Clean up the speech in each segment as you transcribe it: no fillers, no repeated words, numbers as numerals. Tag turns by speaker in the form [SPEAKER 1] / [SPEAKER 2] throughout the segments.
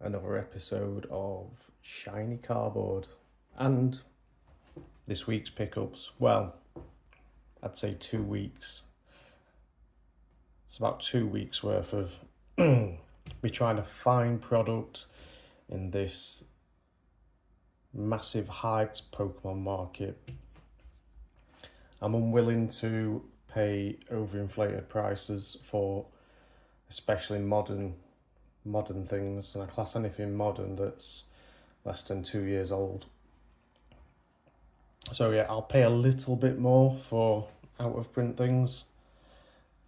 [SPEAKER 1] another episode of Shiny Cardboard. And this week's pickups, well, I'd say 2 weeks. It's about 2 weeks worth of me trying to find product in this massive hyped Pokemon market. I'm unwilling to pay overinflated prices for especially modern things, and I class anything modern that's less than 2 years old. So yeah, I'll pay a little bit more for out of print things.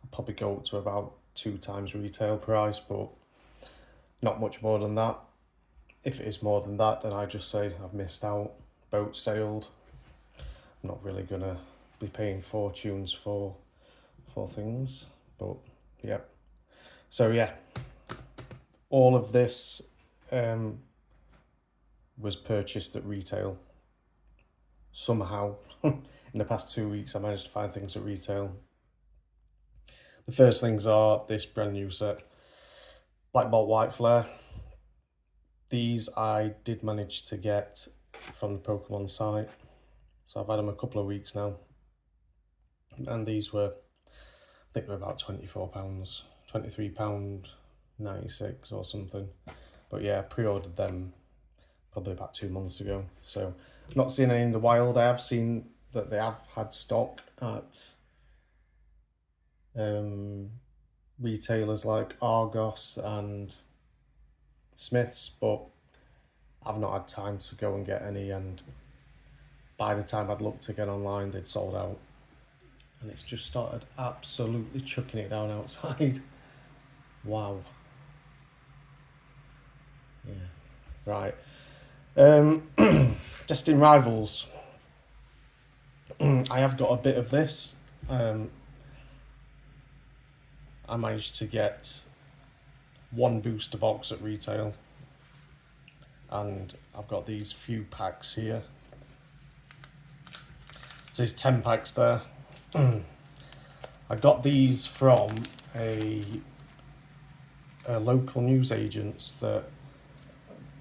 [SPEAKER 1] I'll probably go up to about 2 times retail price, but not much more than that. If it is more than that, then I just say I've missed out, boat sailed. I'm not really gonna be paying fortunes for things, but yeah. So yeah, all of this was purchased at retail. Somehow, in the past 2 weeks, I managed to find things at retail. The first things are this brand new set, Black Bolt White Flare. These I did manage to get from the Pokemon site. So I've had them a couple of weeks now. And these were, I think they were about £24, £23.96 or something. But yeah, I pre-ordered them probably about 2 months ago. So I've not seen any in the wild. I have seen that they have had stock at retailers like Argos and Smiths, but I've not had time to go and get any, and by the time I'd looked again online, they'd sold out. And it's just started absolutely chucking it down outside. Wow. Yeah. Right. Testing Rivals. I have got a bit of this. I managed to get 1 booster box at retail, and I've got these few packs here. So there's 10 packs there. I got these from a local news agents that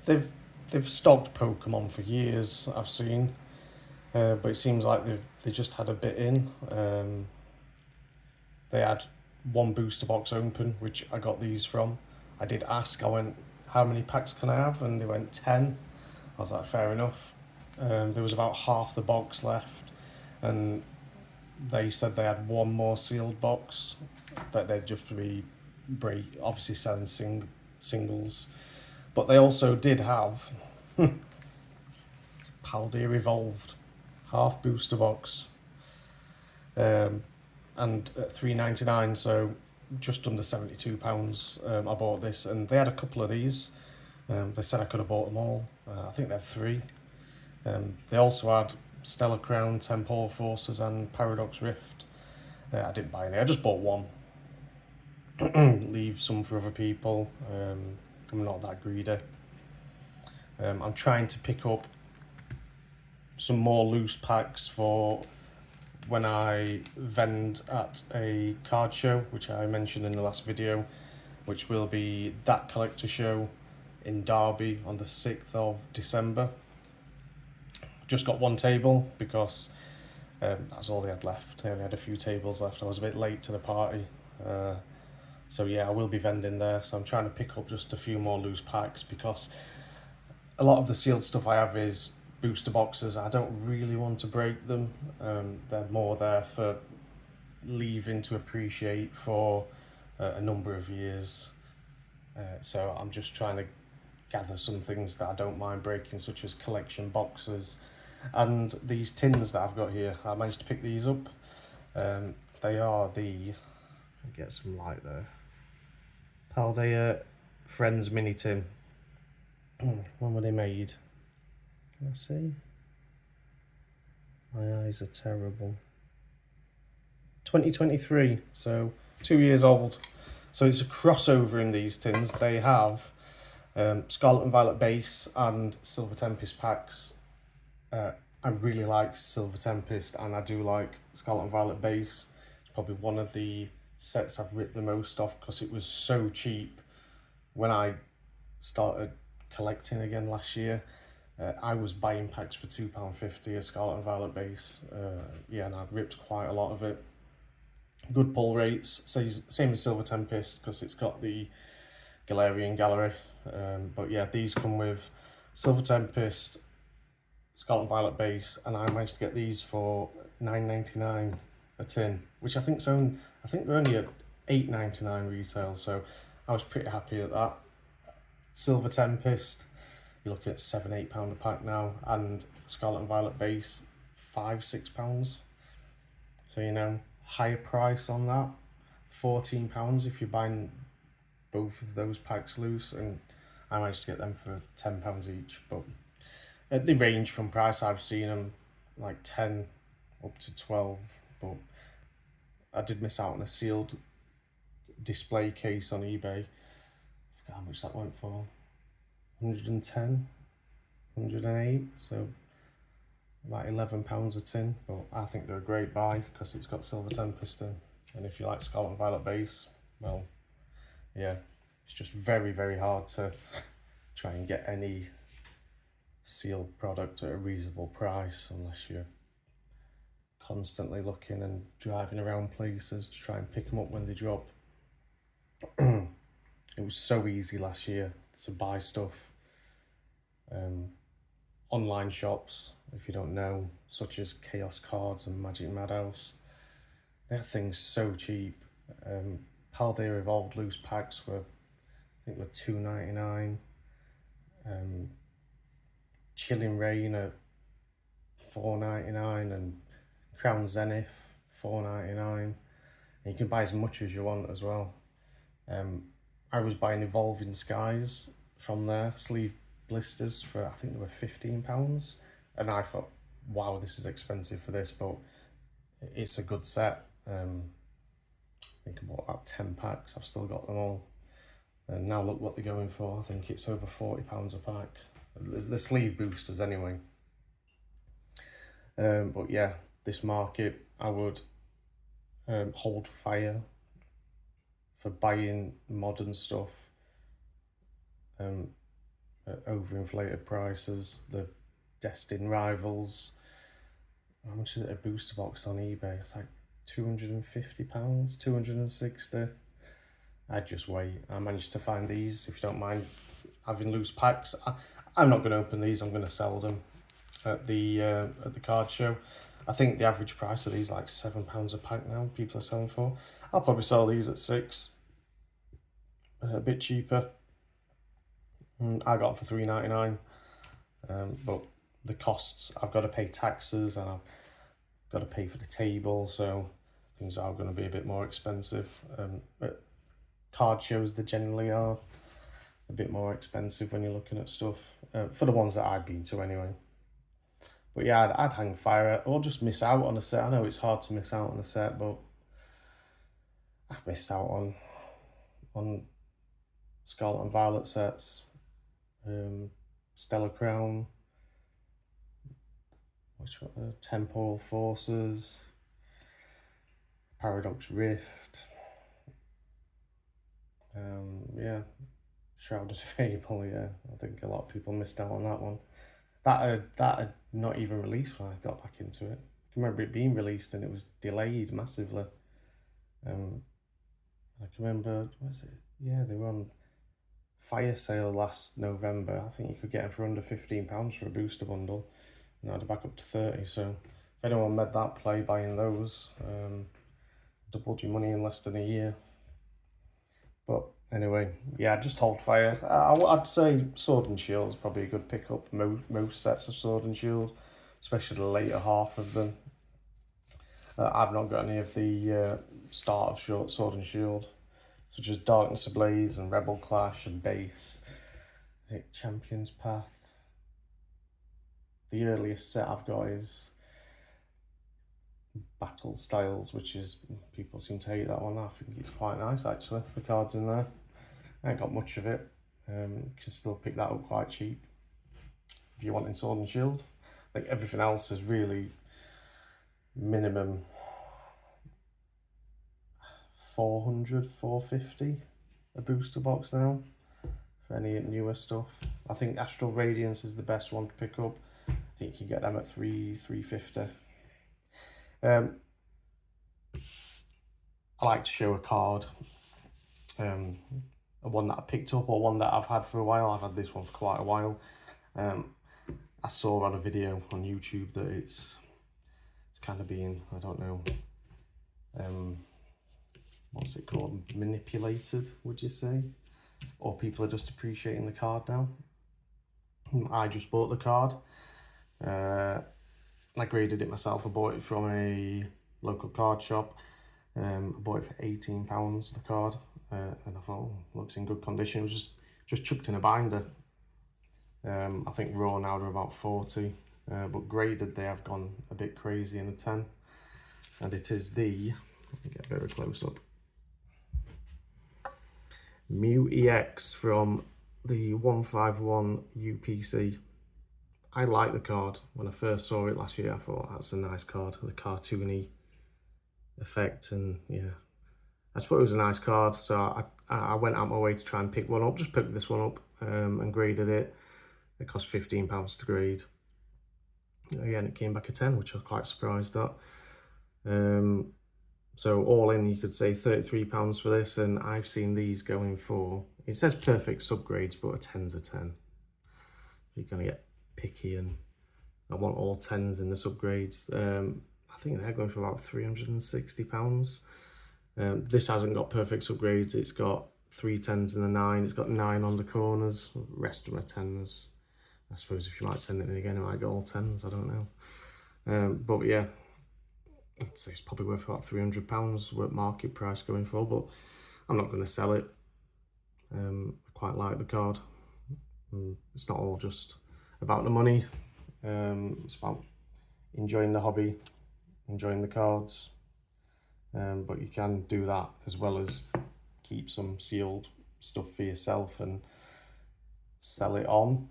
[SPEAKER 1] they've stocked Pokemon for years, I've seen, but it seems like they just had a bit in. They had 1 booster box open, which I got these from. I did ask, I went, how many packs can I have? And they went 10. I was like, fair enough. There was about half the box left, and they said they had 1 more sealed box that they'd just be obviously selling singles. But they also did have Paldea Evolved, half booster box, and at £3.99, so just under £72. I bought this, and they had a couple of these. They said I could have bought them all. I think they had 3. They also had Stellar Crown, Temporal Forces, and Paradox Rift. I didn't buy any, I just bought 1. Leave some for other people. I'm not that greedy. I'm trying to pick up some more loose packs for when I vend at a card show, which I mentioned in the last video, which will be that collector show in Derby on the 6th of December. Just got 1 table because that's all they had left. They only had a few tables left. I was a bit late to the party. So yeah, I will be vending there. So I'm trying to pick up just a few more loose packs, because a lot of the sealed stuff I have is booster boxes. I don't really want to break them. They're more there for leaving to appreciate for a number of years. So I'm just trying to gather some things that I don't mind breaking, such as collection boxes and these tins that I've got here. I managed to pick these up. They are the, get some light there, Paldea Friends mini tin. When were they made? Can I see? My eyes are terrible. 2023, so 2 years old. So it's a crossover in these tins. They have Scarlet and Violet base and Silver Tempest packs. I really like Silver Tempest, and I do like Scarlet and Violet base. It's probably one of the sets I've ripped the most off, because it was so cheap when I started collecting again last year. I was buying packs for £2.50, a Scarlet and Violet base. Yeah, and I'd ripped quite a lot of it. Good pull rates, same as Silver Tempest, because it's got the Galarian Gallery. But yeah, these come with Silver Tempest, Scarlet and Violet base, and I managed to get these for £9.99 a tin, which I think they're only at £8.99 retail, so I was pretty happy at that. Silver Tempest, you're looking at £7-8 a pack now, and Scarlet and Violet base, £5-6. So you know, higher price on that, £14 if you're buying both of those packs loose, and I managed to get them for £10 each. But they range from price. I've seen them like 10 up to 12, but I did miss out on a sealed display case on eBay. I forgot how much that went for. 110, 108, so about £11 a tin. But I think they're a great buy because it's got Silver Tempest in, and if you like Scarlet and Violet base, well, yeah, it's just very, very hard to try and get any sealed product at a reasonable price unless you're constantly looking and driving around places to try and pick them up when they drop. It was so easy last year to buy stuff. Online shops, if you don't know, such as Chaos Cards and Magic Madhouse, they had things so cheap. Paldea Evolved loose packs were, I think, were £2.99. Chilling Rain at £4.99, and Crown Zenith £4.99. And you can buy as much as you want as well. I was buying Evolving Skies from there, sleeve blisters for, I think they were £15, and I thought, wow, this is expensive for this, but it's a good set. I think I bought about 10 packs. I've still got them all, and now look what they're going for. I think it's over £40 a pack. The sleeve boosters anyway. But yeah, this market, I would hold fire for buying modern stuff at overinflated prices. The destined rivals, how much is it a booster box on eBay? It's like £250, £260. I'd just wait. I managed to find these, if you don't mind having loose packs. I'm not going to open these, I'm going to sell them at the card show. I think the average price of these is like £7 a pack now, people are selling for. I'll probably sell these at £6, a bit cheaper. I got them for £3.99, but the costs, I've got to pay taxes and I've got to pay for the table, so things are going to be a bit more expensive. But card shows, they generally are a bit more expensive when you're looking at stuff, for the ones that I've been to anyway. But yeah, I'd hang fire or just miss out on a set. I know it's hard to miss out on a set, but I've missed out on Scarlet and Violet sets, Stellar Crown, which one, Temporal Forces, Paradox Rift, yeah, Shrouded Fable. Yeah, I think a lot of people missed out on that one. That had not even released when I got back into it. I can remember it being released and it was delayed massively. I can remember, what was it? Yeah, they were on fire sale last November. I think you could get them for under £15 for a booster bundle. Now they're back up to 30. So if anyone made that play buying those, doubled your money in less than a year. But anyway, yeah, just hold fire. I'd say Sword and Shield is probably a good pickup. Most sets of Sword and Shield, especially the later half of them. I've not got any of the start of Sword and Shield, such as Darkness Ablaze and Rebel Clash and Base. Is it Champion's Path? The earliest set I've got is Battle Styles, which is, people seem to hate that one. I think it's quite nice actually, the cards in there. I ain't got much of it. You can still pick that up quite cheap if you're wanting Sword and Shield. I think everything else is really minimum 400, 450 a booster box now for any newer stuff. I think Astral Radiance is the best one to pick up. I think you can get them at $350. I like to show a card, one that I picked up or one that I've had for a while. I've had this one for quite a while. I saw on a video on YouTube that it's kind of being, I don't know, what's it called, manipulated, would you say? Or people are just appreciating the card now. I just bought the card. I graded it myself. I bought it from a local card shop. I bought it for £18, the card, and I thought, oh, looks in good condition. It was just chucked in a binder. I think raw now they're about 40, but graded they have gone a bit crazy in a 10. And it is the, let me get very close up, Mew EX from the 151 UPC. I like the card. When I first saw it last year, I thought that's a nice card, the cartoony effect, and yeah, I just thought it was a nice card. So I went out my way to try and pick one up, just picked this one up, and graded it. It cost £15 to grade. Again, it came back a 10, which I was quite surprised at. So all in, you could say £33 for this, and I've seen these going for, it says perfect subgrades, but a 10's a 10. You're gonna get picky, and I want all 10s in the subgrades. I think they're going for about £360. This hasn't got perfect subgrades. It's got 3 10s and a 9. It's got 9 on the corners. The rest of them are 10s. I suppose if you might send it in again, it might go all 10s. I don't know. But yeah, I'd say it's probably worth about £300 worth market price going for, but I'm not going to sell it. I quite like the card. It's not all just about the money. It's about enjoying the hobby, enjoying the cards. But you can do that as well as keep some sealed stuff for yourself and sell it on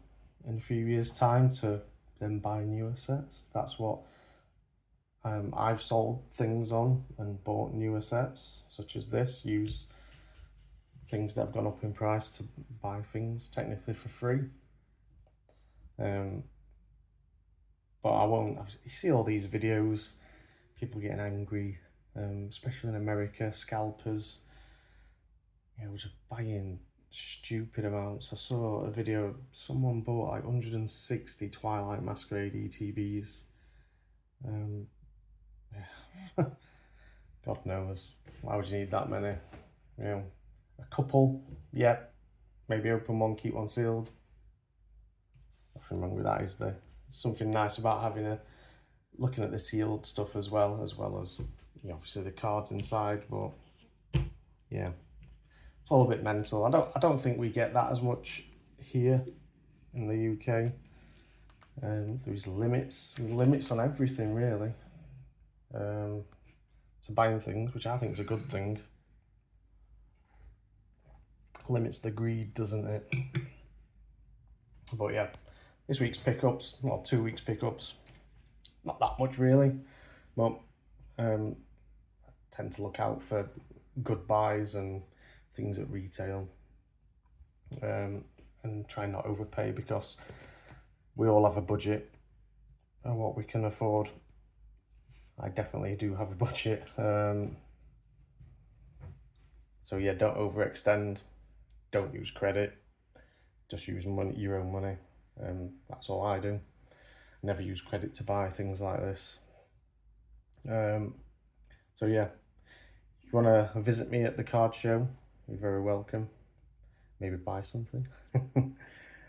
[SPEAKER 1] in a few years' time to then buy newer sets. That's what I've sold things on and bought newer sets, such as this. Use things that have gone up in price to buy things technically for free. But I won't. You see all these videos, people getting angry, especially in America, scalpers, you know, just buying stupid amounts. I saw a video, someone bought like 160 Twilight Masquerade ETBs. Yeah. God knows, why would you need that many? You know, a couple, yeah, maybe open one, keep one sealed. Nothing wrong with that, is there? Something nice about having looking at the sealed stuff as well as you know, obviously the cards inside. But yeah, it's all a bit mental. I don't think we get that as much here in the UK. There's limits on everything really, to buying things, which I think is a good thing. Limits the greed, doesn't it? But yeah, this week's pickups, well, 2 weeks pickups, not that much really, but I tend to look out for good buys and things at retail, and try not overpay, because we all have a budget and what we can afford. I definitely do have a budget, so yeah, don't overextend, don't use credit, just use money, your own money. That's all I do. Never use credit to buy things like this. So yeah, if you want to visit me at the card show, you're very welcome. Maybe buy something.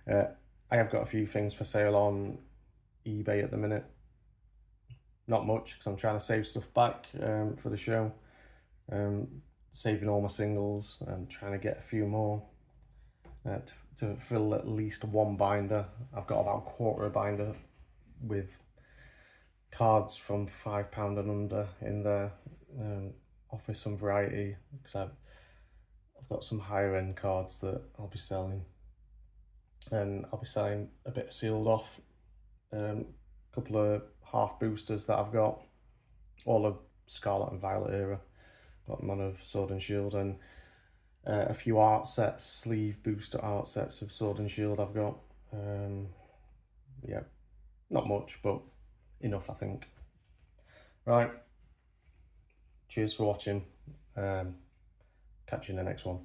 [SPEAKER 1] I have got a few things for sale on eBay at the minute. Not much, because I'm trying to save stuff back for the show. Saving all my singles and trying to get a few more to fill at least one binder. I've got about a quarter of a binder with cards from £5 and under in there. Offer some variety, because I've got some higher end cards that I'll be selling, and I'll be selling a bit sealed off, a couple of half boosters that I've got, all of Scarlet and Violet era, got none of Sword and Shield, and a few art sets, sleeve booster art sets of Sword and Shield I've got. Yeah, not much, but enough, I think. Right, cheers for watching. Catch you in the next one.